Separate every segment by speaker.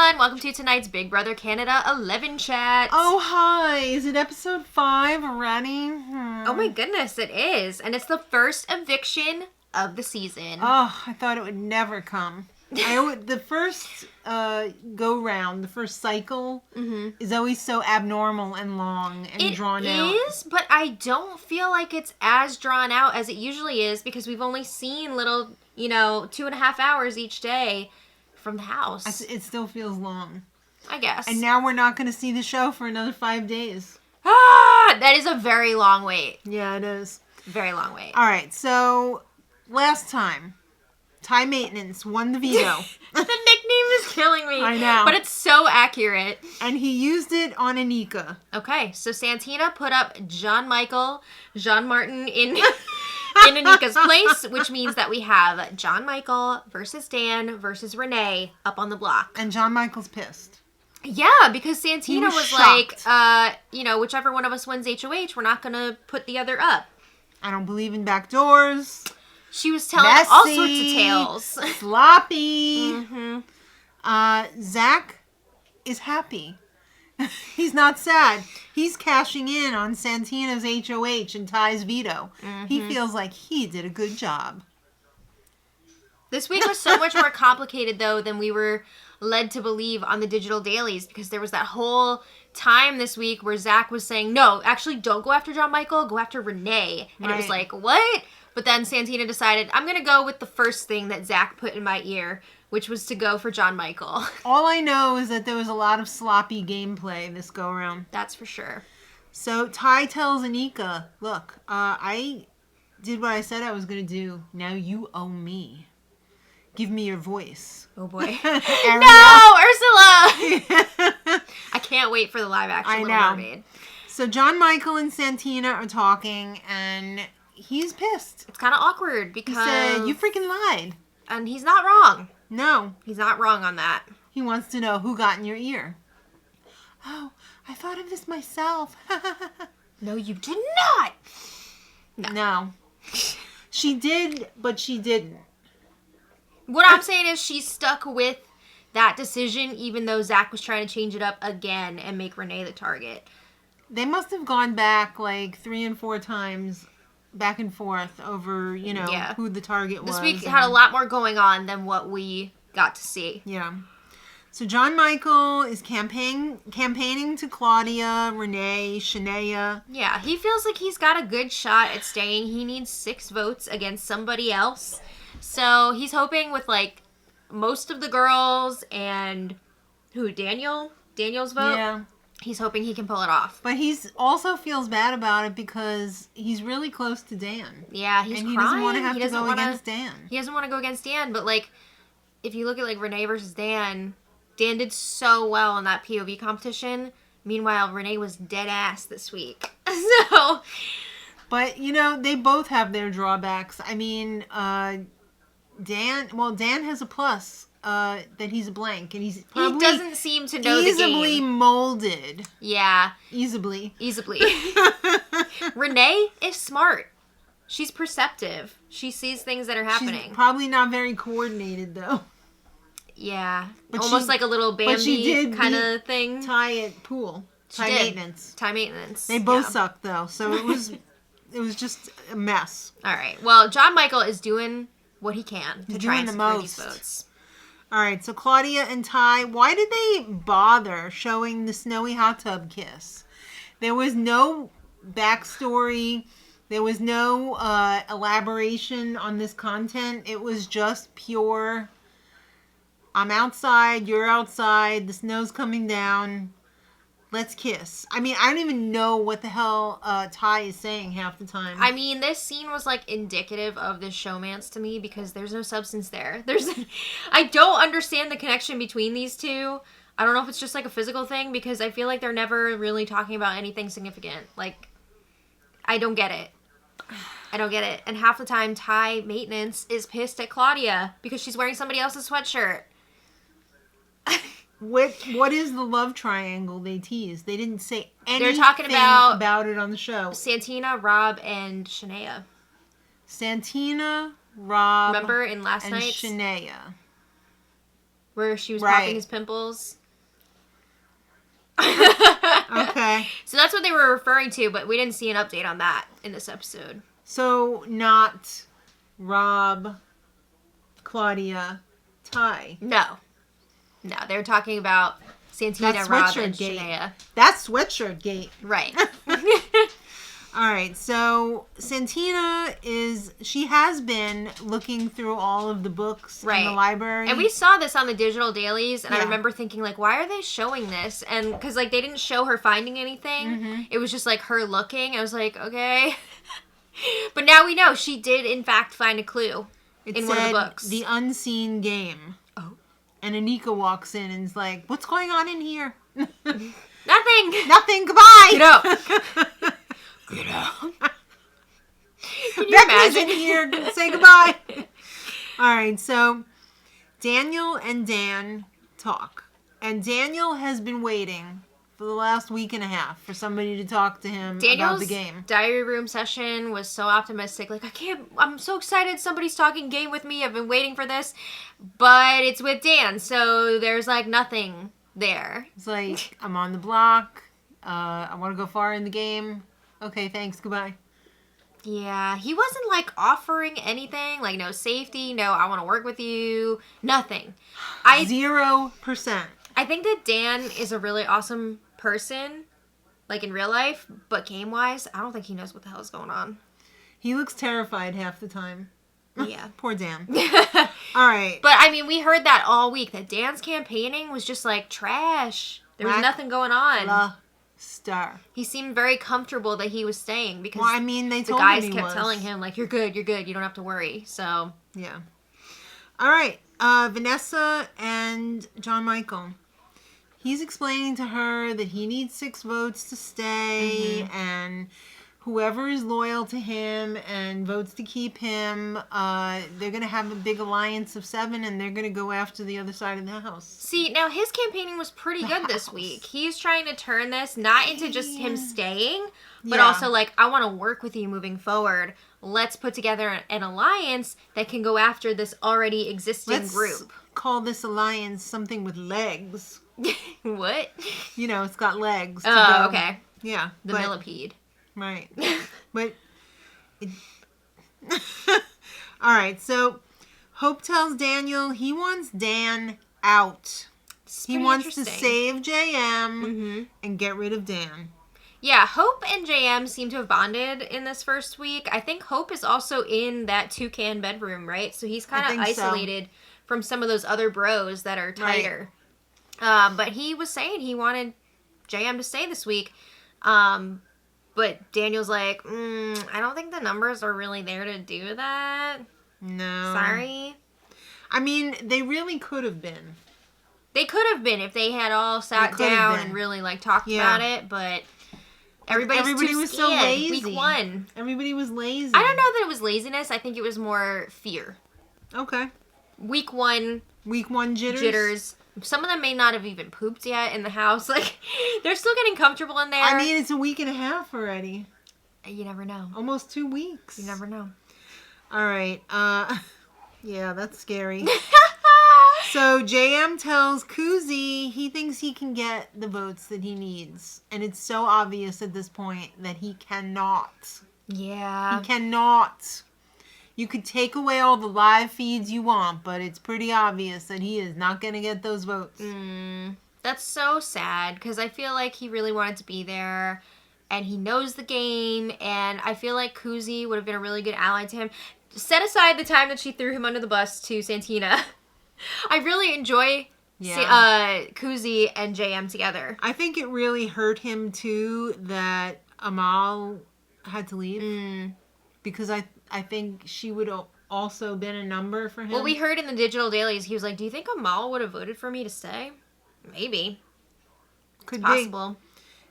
Speaker 1: everyone. Welcome to tonight's Big Brother Canada 11 chat.
Speaker 2: Oh, hi. Is it episode 5 already?
Speaker 1: Oh my goodness, it is. And it's the first eviction of the season.
Speaker 2: Oh, I thought it would never come. The first go-round, the first cycle is always so abnormal and long and drawn out.
Speaker 1: It is, but I don't feel like it's as drawn out as it usually is because we've only seen little, 2.5 hours each day from the house.
Speaker 2: It still feels long.
Speaker 1: I guess.
Speaker 2: And now we're not going to see the show for another 5 days.
Speaker 1: That is a very long wait.
Speaker 2: Yeah, it is.
Speaker 1: Very long wait.
Speaker 2: All right, so last time, Ty Maintenance won the veto.
Speaker 1: The nickname is killing me.
Speaker 2: I know.
Speaker 1: But it's so accurate.
Speaker 2: And he used it on Anika.
Speaker 1: Okay, so Santina put up Jean Martin in Anika's place, which means that we have John Michael versus Dan versus Renee up on the block.
Speaker 2: And John Michael's pissed.
Speaker 1: Yeah, because Santina was
Speaker 2: shocked.
Speaker 1: like, whichever one of us wins HOH, we're not going to put the other up.
Speaker 2: I don't believe in backdoors.
Speaker 1: She was telling
Speaker 2: Messy,
Speaker 1: all sorts of tales.
Speaker 2: Sloppy. Zach is happy. He's not sad. He's cashing in on Santina's HOH and Ty's veto. He feels like he did a good job.
Speaker 1: This week was so much more complicated, though, than we were led to believe on the digital dailies, because there was that whole time this week where Zach was saying, no, actually don't go after John Michael, go after Renee. And It was like, what? But then Santina decided, I'm going to go with the first thing that Zach put in my ear, which was to go for John Michael.
Speaker 2: All I know is that there was a lot of sloppy gameplay this go-around.
Speaker 1: That's for sure.
Speaker 2: So Ty tells Anika, look, I did what I said I was going to do. Now you owe me. Give me your voice.
Speaker 1: Oh, boy.
Speaker 2: No,
Speaker 1: Ursula! I can't wait for the live-action Little Mermaid.
Speaker 2: So John Michael and Santina are talking, and he's pissed.
Speaker 1: It's kind of awkward because...
Speaker 2: He said, you freaking lied.
Speaker 1: And he's not wrong.
Speaker 2: No.
Speaker 1: He's not wrong on that.
Speaker 2: He wants to know who got in your ear. Oh, I thought of this myself.
Speaker 1: No, you did not.
Speaker 2: No. She did, but she didn't.
Speaker 1: What I'm saying is she's stuck with that decision, even though Zach was trying to change it up again and make Renee the target.
Speaker 2: They must have gone back like 3 and 4 times, back and forth over, who the target was.
Speaker 1: This week had a lot more going on than what we got to see.
Speaker 2: Yeah. So John Michael is campaigning to Claudia, Renee, Shania.
Speaker 1: Yeah, he feels like he's got a good shot at staying. He needs 6 votes against somebody else. So he's hoping with most of the girls and Daniel's vote.
Speaker 2: Yeah.
Speaker 1: He's hoping he can pull it off.
Speaker 2: But he's also feels bad about it because he's really close to Dan.
Speaker 1: Yeah, he's
Speaker 2: and
Speaker 1: crying.
Speaker 2: He doesn't want to have to go against Dan.
Speaker 1: He doesn't want to go against Dan, but if you look at Renee versus Dan did so well in that POV competition. Meanwhile, Renee was dead ass this week. So,
Speaker 2: but they both have their drawbacks. I mean, Dan has a plus. That he's a blank, and he
Speaker 1: doesn't seem to know the game.
Speaker 2: Easily molded.
Speaker 1: Yeah.
Speaker 2: Easily.
Speaker 1: Renee is smart. She's perceptive. She sees things that are happening.
Speaker 2: She's probably not very coordinated, though.
Speaker 1: Yeah. But almost like a little Bambi kind of thing.
Speaker 2: Ty at pool. Ty maintenance. They both suck, though, so it was just a mess.
Speaker 1: All right. Well, John Michael is doing what he can to try and secure these votes.
Speaker 2: All right, so Claudia and Ty, why did they bother showing the snowy hot tub kiss? There was no backstory. There was no elaboration on this content. It was just pure, I'm outside, you're outside, the snow's coming down, let's kiss. I mean, I don't even know what the hell Ty is saying half the time.
Speaker 1: I mean, this scene was indicative of this showmance to me because there's no substance there. I don't understand the connection between these two. I don't know if it's just a physical thing because I feel like they're never really talking about anything significant. I don't get it. And half the time, Ty Maintenance is pissed at Claudia because she's wearing somebody else's sweatshirt.
Speaker 2: What is the love triangle they teased? They didn't say anything
Speaker 1: They're talking
Speaker 2: about it on the show.
Speaker 1: Santina, Rob, and Shania.
Speaker 2: Santina, Rob,
Speaker 1: remember in last
Speaker 2: and
Speaker 1: night's?
Speaker 2: Shania.
Speaker 1: where she was
Speaker 2: Right.
Speaker 1: popping his pimples.
Speaker 2: Okay.
Speaker 1: So that's what they were referring to, but we didn't see an update on that in this episode.
Speaker 2: So not Rob, Claudia, Ty.
Speaker 1: No, they were talking about Santina,
Speaker 2: That's
Speaker 1: Rob,
Speaker 2: sweatshirt
Speaker 1: and
Speaker 2: gate.
Speaker 1: Shania.
Speaker 2: That's sweatshirt gate.
Speaker 1: Right.
Speaker 2: All right, so Santina she has been looking through all of the books in the library.
Speaker 1: And we saw this on the digital dailies, and I
Speaker 2: Yeah.
Speaker 1: remember thinking, like, why are they showing this? And because, like, they didn't show her finding anything.
Speaker 2: Mm-hmm.
Speaker 1: It was just, like, her looking. I was like, okay. But now we know she did, in fact, find a clue in one of the books.
Speaker 2: The Unseen Game.
Speaker 1: Oh.
Speaker 2: And Anika walks in and is like, what's going on in here?
Speaker 1: Nothing.
Speaker 2: Nothing, goodbye!
Speaker 1: Get out. Get out. Can you
Speaker 2: Becky's
Speaker 1: imagine?
Speaker 2: in here. Say goodbye. All right, so Daniel and Dan talk. And Daniel has been waiting for the last week and a half for somebody to talk to him about the game.
Speaker 1: Diary room session was so optimistic. Like, I'm so excited somebody's talking game with me. I've been waiting for this. But it's with Dan, so there's, like, nothing there.
Speaker 2: It's like, I'm on the block. I want to go far in the game. Okay, thanks. Goodbye.
Speaker 1: Yeah, he wasn't, like, offering anything. Like, no safety, no, I want to work with you. Nothing.
Speaker 2: 0%.
Speaker 1: I think that Dan is a really awesome person, like, in real life. But game-wise, I don't think he knows what the hell is going on.
Speaker 2: He looks terrified half the time.
Speaker 1: Yeah.
Speaker 2: Poor Dan. All right.
Speaker 1: But, I mean, we heard that all week, that Dan's campaigning was just, like, trash. There was nothing going on.
Speaker 2: La Star.
Speaker 1: He seemed very comfortable that he was staying because
Speaker 2: Well, I mean, they
Speaker 1: the
Speaker 2: told
Speaker 1: guys
Speaker 2: him he
Speaker 1: kept
Speaker 2: was.
Speaker 1: telling him, like, you're good, you don't have to worry. So,
Speaker 2: Yeah. All right. Vanessa and John Michael. He's explaining to her that he needs 6 votes to stay, and whoever is loyal to him and votes to keep him, they're going to have a big alliance of 7, and they're going to go after the other side of the house.
Speaker 1: see, now his campaigning was pretty good this week. He's trying to turn this not into just him staying, but
Speaker 2: Yeah.
Speaker 1: also, like, I want to work with you moving forward. Let's put together an alliance that can go after this already existing
Speaker 2: Let's
Speaker 1: group.
Speaker 2: call this alliance something with legs.
Speaker 1: What?
Speaker 2: You know, it's got legs. To
Speaker 1: Oh,
Speaker 2: go.
Speaker 1: okay.
Speaker 2: Yeah.
Speaker 1: The millipede.
Speaker 2: Right. But all right, so Hope tells Daniel he wants Dan out.
Speaker 1: It's
Speaker 2: He
Speaker 1: pretty
Speaker 2: wants to
Speaker 1: interesting.
Speaker 2: save JM
Speaker 1: Mm-hmm.
Speaker 2: and get rid of Dan.
Speaker 1: Yeah, Hope and JM seem to have bonded in this first week. I think Hope is also in that toucan bedroom, right? So he's kind of
Speaker 2: think so.
Speaker 1: isolated from some of those other bros that are tighter. But he was saying he wanted JM to stay this week. But Daniel's like, I don't think the numbers are really there to do that.
Speaker 2: No.
Speaker 1: Sorry.
Speaker 2: I mean, they really could have been.
Speaker 1: They could have been if they had all sat
Speaker 2: could have
Speaker 1: down
Speaker 2: been.
Speaker 1: and really, like, talked
Speaker 2: Yeah.
Speaker 1: about it, but everybody
Speaker 2: was so lazy.
Speaker 1: Week 1.
Speaker 2: Everybody was lazy.
Speaker 1: I don't know that it was laziness. I think it was more fear.
Speaker 2: Okay.
Speaker 1: Week 1
Speaker 2: Week 1 jitters.
Speaker 1: jitters. Some of them may not have even pooped yet in the house. Like, they're still getting comfortable in there.
Speaker 2: I mean, it's a week and a half already.
Speaker 1: You never know.
Speaker 2: Almost 2 weeks.
Speaker 1: You never know.
Speaker 2: All right. Yeah, that's scary. So JM tells Kuzi he thinks he can get the votes that he needs. And it's so obvious at this point that he cannot.
Speaker 1: Yeah.
Speaker 2: He cannot. You could take away all the live feeds you want, but it's pretty obvious that he is not going to get those votes.
Speaker 1: That's so sad because I feel like he really wanted to be there and he knows the game, and I feel like Kuzi would have been a really good ally to him. Set aside the time that she threw him under the bus to Santina. I really enjoy Kuzi and JM together.
Speaker 2: I think it really hurt him too that Amal had to leave because I think she would have also been a number for him.
Speaker 1: Well, we heard in the digital dailies, he was like, do you think Amal would have voted for me to stay? Maybe.
Speaker 2: Could
Speaker 1: It's possible.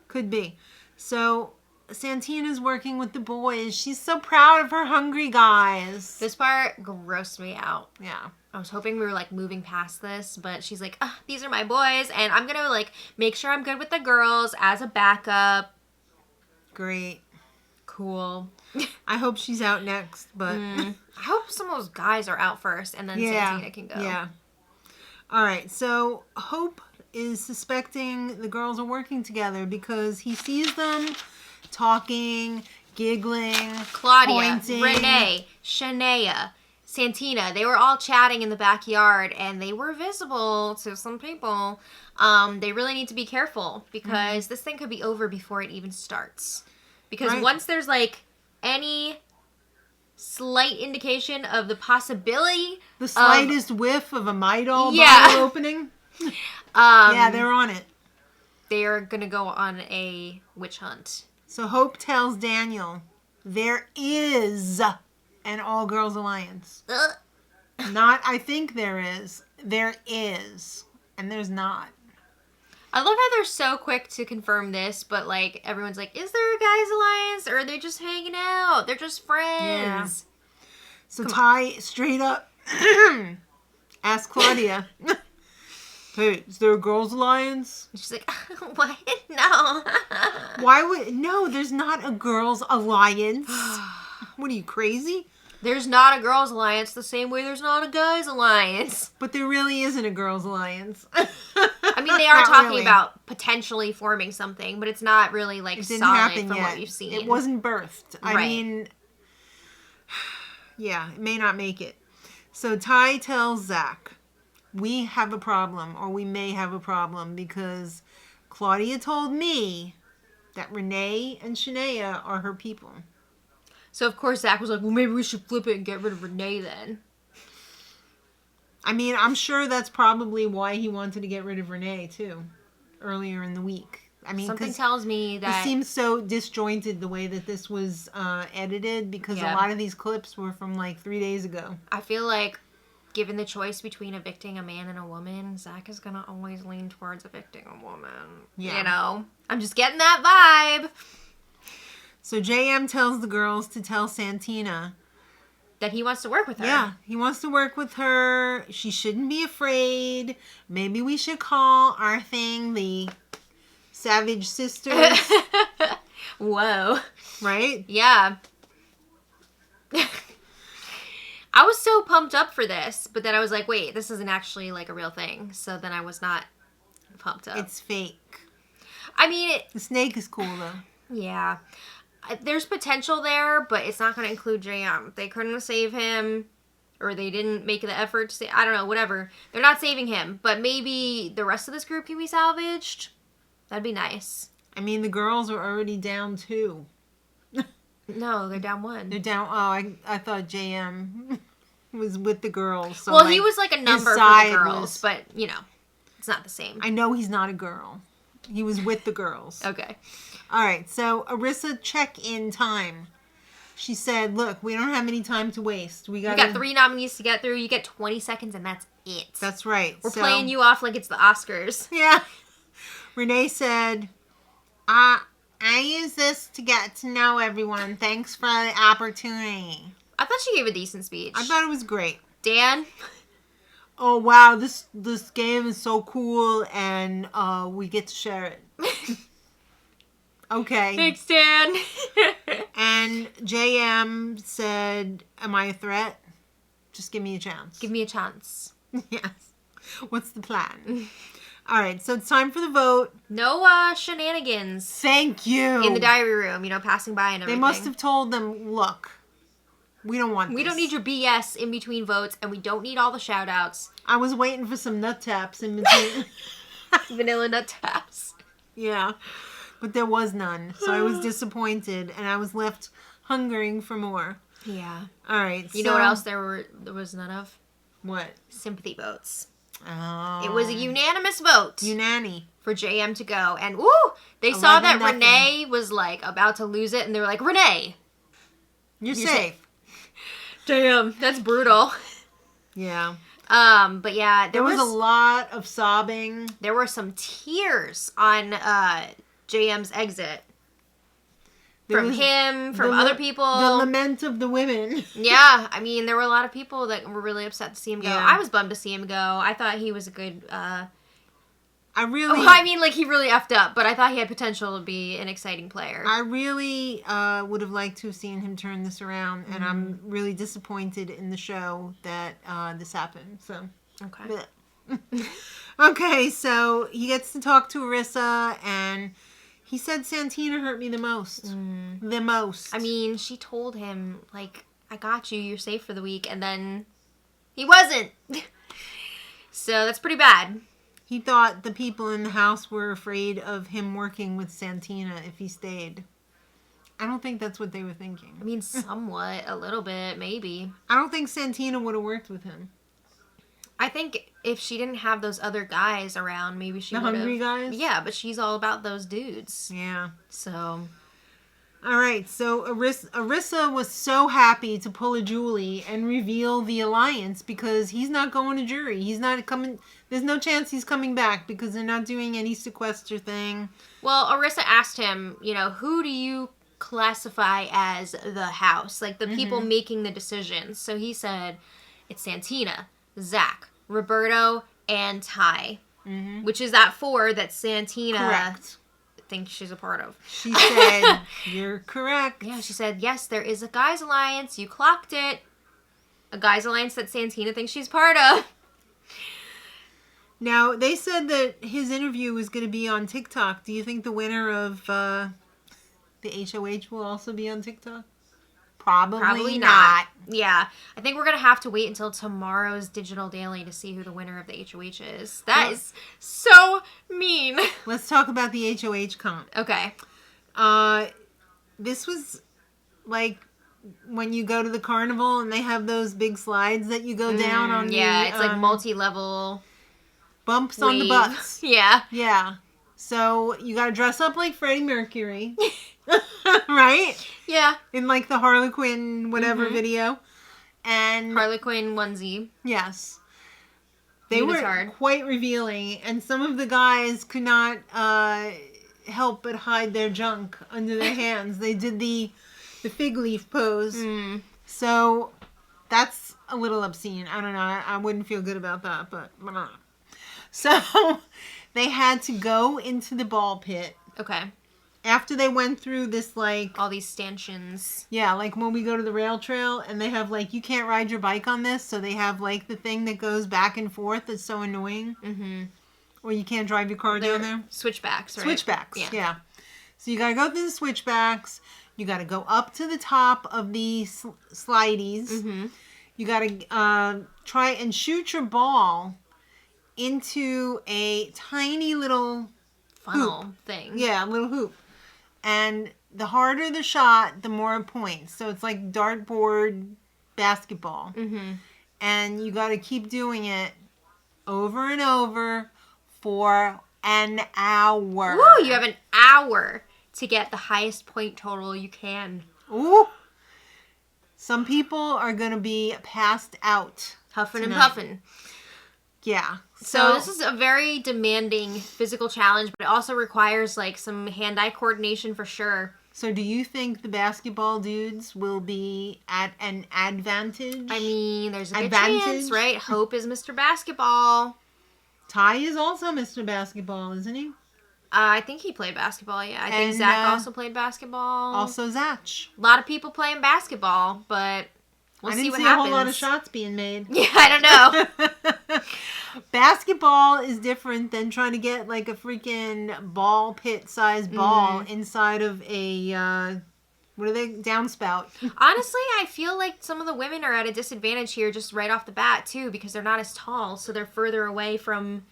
Speaker 2: Could be. So Santina's working with the boys. She's so proud of her hungry guys.
Speaker 1: This part grossed me out.
Speaker 2: Yeah.
Speaker 1: I was hoping we were, like, moving past this, but she's like, these are my boys, and I'm gonna, like, make sure I'm good with the girls as a backup.
Speaker 2: Great.
Speaker 1: Cool.
Speaker 2: I hope she's out next, but
Speaker 1: I hope some of those guys are out first, and then
Speaker 2: yeah.
Speaker 1: Santina can go.
Speaker 2: Yeah. All right, so Hope is suspecting the girls are working together because he sees them talking, giggling,
Speaker 1: Claudia,
Speaker 2: pointing.
Speaker 1: Renee, Shania, Santina, they were all chatting in the backyard and they were visible to some people. They really need to be careful because this thing could be over before it even starts. Because once there's like any slight indication of the possibility,
Speaker 2: the slightest whiff of a Midol
Speaker 1: Yeah.
Speaker 2: bottle opening, yeah, they're on it.
Speaker 1: They're gonna go on a witch hunt.
Speaker 2: So Hope tells Daniel, there is an all-girls alliance. Not, I think there is. There is. And there's not.
Speaker 1: I love how they're so quick to confirm this, but like everyone's like, is there a guys alliance or are they just hanging out? They're just friends.
Speaker 2: Yeah. So Ty straight up asked Claudia, hey, is there a girls alliance?
Speaker 1: And she's like, what? No.
Speaker 2: Why would, no, there's not a girls alliance. What are you, crazy?
Speaker 1: There's not a girls alliance the same way there's not a guys alliance.
Speaker 2: But there really isn't a girls alliance.
Speaker 1: I mean, they are
Speaker 2: Not
Speaker 1: talking
Speaker 2: really.
Speaker 1: about potentially forming something, but it's not really like
Speaker 2: It didn't
Speaker 1: solid
Speaker 2: happen
Speaker 1: from
Speaker 2: yet.
Speaker 1: what we've seen.
Speaker 2: It wasn't birthed. I
Speaker 1: Right.
Speaker 2: mean, yeah, it may not make it. So Ty tells Zach, we have a problem, or we may have a problem, because Claudia told me that Renee and Shania are her people.
Speaker 1: So of course Zach was like, well, maybe we should flip it and get rid of Renee then.
Speaker 2: I mean, I'm sure that's probably why he wanted to get rid of Renee, too, earlier in the week. I mean,
Speaker 1: Something
Speaker 2: 'cause
Speaker 1: tells me that...
Speaker 2: it seems so disjointed the way that this was edited, because
Speaker 1: Yeah.
Speaker 2: a lot of these clips were from like 3 days ago.
Speaker 1: I feel like, given the choice between evicting a man and a woman, Zach is gonna always lean towards evicting a woman.
Speaker 2: Yeah.
Speaker 1: You know? I'm just getting that vibe.
Speaker 2: So JM tells the girls to tell Santina.
Speaker 1: That he wants to work with her.
Speaker 2: Yeah, he wants to work with her. She shouldn't be afraid. Maybe we should call our thing the Savage Sisters,
Speaker 1: Whoa.
Speaker 2: right?
Speaker 1: Yeah. I was so pumped up for this, but then I was like, wait, this isn't actually like a real thing. So then I was not pumped up.
Speaker 2: It's fake.
Speaker 1: I mean,
Speaker 2: The snake is cool, though.
Speaker 1: yeah. There's potential there, but it's not going to include JM. They couldn't save him, or they didn't make the effort to say, I don't know, whatever. They're not saving him, but maybe the rest of this group can be salvaged. That'd be nice.
Speaker 2: I mean, the girls are already down 2.
Speaker 1: No, they're down 1.
Speaker 2: They're down. Oh, I thought JM was with the girls. So
Speaker 1: well, he was like a number for the
Speaker 2: side
Speaker 1: girls,
Speaker 2: was-
Speaker 1: but, you know, it's not the same.
Speaker 2: I know he's not a girl. He was with the girls.
Speaker 1: Okay.
Speaker 2: All right, so Arissa check-in time. She said, look, we don't have any time to waste. We
Speaker 1: You got 3 nominees to get through. You get 20 seconds, and that's it.
Speaker 2: That's right.
Speaker 1: We're playing you off like it's the Oscars.
Speaker 2: Yeah. Renee said, I use this to get to know everyone. Thanks for the opportunity.
Speaker 1: I thought she gave a decent speech.
Speaker 2: I thought it was great.
Speaker 1: Dan?
Speaker 2: Oh, wow, this game is so cool, and we get to share it. Okay.
Speaker 1: Thanks, Dan.
Speaker 2: And JM said, am I a threat? Just give me a chance.
Speaker 1: Give me a chance.
Speaker 2: Yes. What's the plan? All right, so it's time for the vote.
Speaker 1: No shenanigans
Speaker 2: Thank you.
Speaker 1: in the diary room, you know, passing by and
Speaker 2: They
Speaker 1: everything.
Speaker 2: must have told them, look, we don't want
Speaker 1: We
Speaker 2: this.
Speaker 1: don't need your BS in between votes, and we don't need all the shout-outs.
Speaker 2: I was waiting for some nut taps in between.
Speaker 1: Vanilla nut taps.
Speaker 2: Yeah. But there was none. So I was disappointed, and I was left hungering for more.
Speaker 1: Yeah.
Speaker 2: All right.
Speaker 1: You know what else there was none of?
Speaker 2: What?
Speaker 1: Sympathy votes.
Speaker 2: Oh.
Speaker 1: It was a unanimous vote
Speaker 2: Unani.
Speaker 1: for JM to go. And woo! They saw that
Speaker 2: 11-0.
Speaker 1: Renee was like about to lose it, and they were like, Renee!
Speaker 2: You're
Speaker 1: You're
Speaker 2: safe.
Speaker 1: Damn, that's brutal.
Speaker 2: Yeah.
Speaker 1: But yeah,
Speaker 2: There was a lot of sobbing.
Speaker 1: there were some tears on JM's exit.
Speaker 2: There
Speaker 1: From
Speaker 2: was
Speaker 1: him, from
Speaker 2: the
Speaker 1: other
Speaker 2: la-
Speaker 1: people.
Speaker 2: The lament of the women.
Speaker 1: Yeah, I mean, there were a lot of people that were really upset to see him go.
Speaker 2: Yeah.
Speaker 1: I was bummed to see him go. I thought he was a good,
Speaker 2: I really...
Speaker 1: I mean, like, he really effed up, but I thought he had potential to be an exciting player.
Speaker 2: I really would have liked to have seen him turn this around, and I'm really disappointed in the show that this happened. So,
Speaker 1: Okay.
Speaker 2: bleh. Okay, so he gets to talk to Arissa, and he said Santina hurt me the most. The most.
Speaker 1: I mean, she told him, like, I got you, you're safe for the week, and then he wasn't. So that's pretty bad.
Speaker 2: He thought the people in the house were afraid of him working with Santina if he stayed. I don't think that's what they were thinking.
Speaker 1: I mean, somewhat, a little bit, maybe.
Speaker 2: I don't think Santina would have worked with him.
Speaker 1: I think if she didn't have those other guys around, maybe she would have.
Speaker 2: The hungry guys?
Speaker 1: Yeah, but she's all about those dudes.
Speaker 2: Yeah.
Speaker 1: So.
Speaker 2: All right, so Arissa was so happy to pull a Julie and reveal the alliance because he's not going to jury. He's not coming. There's no chance he's coming back because they're not doing any sequester thing.
Speaker 1: Well, Arissa asked him, who do you classify as the house? Like the people making the decisions. So he said, it's Santina, Zach, Roberto, and Ty. Which is that 4 that Santina...
Speaker 2: Correct.
Speaker 1: Thinks she's a part of.
Speaker 2: She said, you're correct.
Speaker 1: Yeah, she said, yes, there is a guys alliance. You clocked it. A guys alliance that Santina thinks she's part of.
Speaker 2: Now, they said that his interview was going to be on TikTok. Do you think the winner of the HOH will also be on TikTok? Probably not.
Speaker 1: Yeah. I think we're going to have to wait until tomorrow's Digital Daily to see who the winner of the HOH is. That is so mean.
Speaker 2: Let's talk about the HOH comp.
Speaker 1: Okay.
Speaker 2: This was like when you go to the carnival and they have those big slides that you go down on.
Speaker 1: Yeah, it's like multi-level
Speaker 2: bumps
Speaker 1: wave.
Speaker 2: on the butts.
Speaker 1: Yeah.
Speaker 2: Yeah. So you got to dress up like Freddie Mercury. Right?
Speaker 1: Yeah.
Speaker 2: In like the Harlequin whatever video. And
Speaker 1: Harlequin onesie.
Speaker 2: yes. They
Speaker 1: Unitard.
Speaker 2: were quite revealing, and some of the guys could not help but hide their junk under their hands. They did the fig leaf pose. So that's a little obscene. I don't know. I wouldn't feel good about that, but I don't know. So they had to go into the ball pit.
Speaker 1: Okay.
Speaker 2: After they went through this, like...
Speaker 1: all these stanchions.
Speaker 2: Yeah, like when we go to the rail trail and they have, like, you can't ride your bike on this. So they have, like, the thing that goes back and forth that's so annoying. Mm-hmm. Or you can't drive your car down there.
Speaker 1: Switchbacks, right?
Speaker 2: Switchbacks, yeah. So you got to go through the switchbacks. You got to go up to the top of the slideys. Mm-hmm. You got to try and shoot your ball into a tiny little
Speaker 1: funnel
Speaker 2: hoop
Speaker 1: thing.
Speaker 2: Yeah, a little hoop. And the harder the shot, the more points. So it's like dartboard basketball. Mm-hmm. And you got to keep doing it over and over for an hour.
Speaker 1: Woo, you have an hour to get the highest point total you can.
Speaker 2: Ooh. Some people are going to be passed out.
Speaker 1: Huffing
Speaker 2: tonight.
Speaker 1: and puffing.
Speaker 2: Yeah.
Speaker 1: So this is a very demanding physical challenge, but it also requires like some hand-eye coordination for sure.
Speaker 2: So do you think the basketball dudes will be at an advantage?
Speaker 1: I mean, there's a good chance, right? Hope is Mr. Basketball.
Speaker 2: Ty is also Mr. Basketball, isn't he?
Speaker 1: I think he played basketball, yeah. I think Zach also played basketball.
Speaker 2: Also Zach.
Speaker 1: A lot of people playing basketball, but we'll see what happens.
Speaker 2: I didn't see a whole lot of shots being made.
Speaker 1: Yeah, I don't know.
Speaker 2: Basketball is different than trying to get like a freaking ball pit sized ball inside of a what are they, downspout.
Speaker 1: Honestly, I feel like some of the women are at a disadvantage here just right off the bat too, because they're not as tall, so they're further away from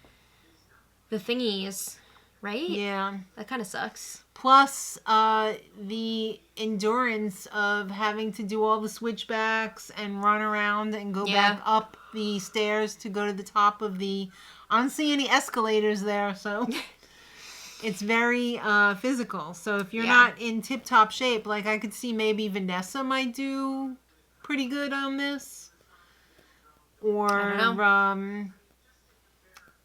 Speaker 1: the thingies, right?
Speaker 2: Yeah,
Speaker 1: that kind of sucks.
Speaker 2: Plus the endurance of having to do all the switchbacks and run around and go back up the stairs to go to the top of the... I don't see any escalators there, so it's very physical. So if you're not in tip-top shape, like I could see maybe Vanessa might do pretty good on this. Or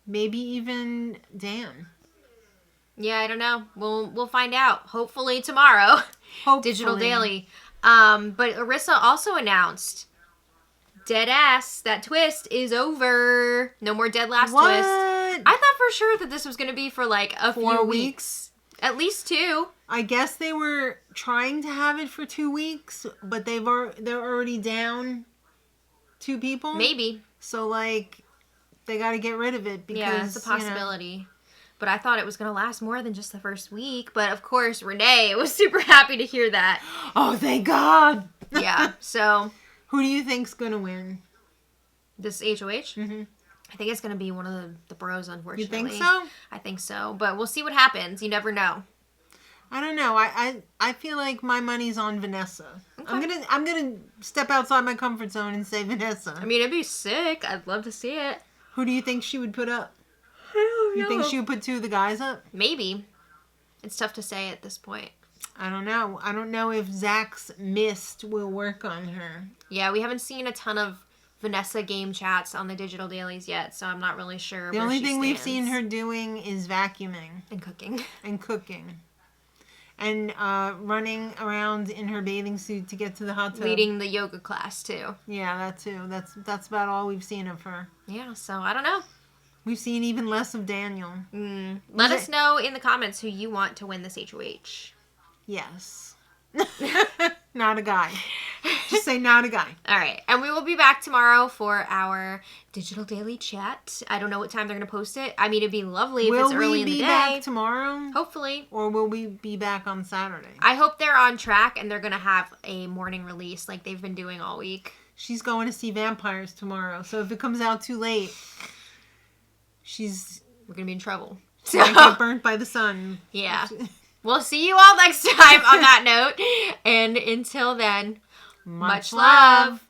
Speaker 2: maybe even Dan.
Speaker 1: Yeah, I don't know. We'll find out. Hopefully tomorrow.
Speaker 2: Hopefully.
Speaker 1: Digital Daily. But Arissa also announced, dead ass, that twist is over. No more dead last twist. I thought for sure that this was going to be for like a few weeks. At least 2.
Speaker 2: I guess they were trying to have it for 2 weeks, but they're already down 2 people.
Speaker 1: Maybe.
Speaker 2: So like they got to get rid of it because
Speaker 1: Yeah, it's a possibility. But I thought it was going to last more than just the first week. But of course, Renee was super happy to hear that.
Speaker 2: Oh, thank God.
Speaker 1: Yeah, so.
Speaker 2: Who do you think's going to win?
Speaker 1: This HOH? Mm-hmm. I think it's going to be one of the bros, unfortunately.
Speaker 2: You think so?
Speaker 1: I think so. But we'll see what happens. You never know.
Speaker 2: I don't know. I feel like my money's on Vanessa. Okay. I'm gonna step outside my comfort zone and say Vanessa.
Speaker 1: I mean, it'd be sick. I'd love to see it.
Speaker 2: Who do you think she would put up?
Speaker 1: I don't know.
Speaker 2: You think she would put two of the guys up?
Speaker 1: Maybe. It's tough to say at this point.
Speaker 2: I don't know. I don't know if Zach's mist will work on her.
Speaker 1: Yeah, we haven't seen a ton of Vanessa game chats on the digital dailies yet, so I'm not really sure.
Speaker 2: The only thing we've seen her doing is vacuuming
Speaker 1: and cooking.
Speaker 2: And cooking. And running around in her bathing suit to get to the hot tub.
Speaker 1: Leading the yoga class, too.
Speaker 2: Yeah, that too. That's about all we've seen of her.
Speaker 1: Yeah, so I don't know.
Speaker 2: We've seen even less of Daniel.
Speaker 1: Let us know in the comments who you want to win this HOH.
Speaker 2: Yes. Not a guy. Just say not a guy.
Speaker 1: All right. And we will be back tomorrow for our digital daily chat. I don't know what time they're going to post it. I mean, it'd be lovely if it's early in the day.
Speaker 2: Will we be back tomorrow?
Speaker 1: Hopefully.
Speaker 2: Or will we be back on Saturday?
Speaker 1: I hope they're on track and they're going to have a morning release like they've been doing all week.
Speaker 2: She's going to see vampires tomorrow. So if it comes out too late, we're
Speaker 1: going to be in trouble.
Speaker 2: So I get burnt by the sun.
Speaker 1: Yeah. We'll see you all next time on that note. And until then, much love.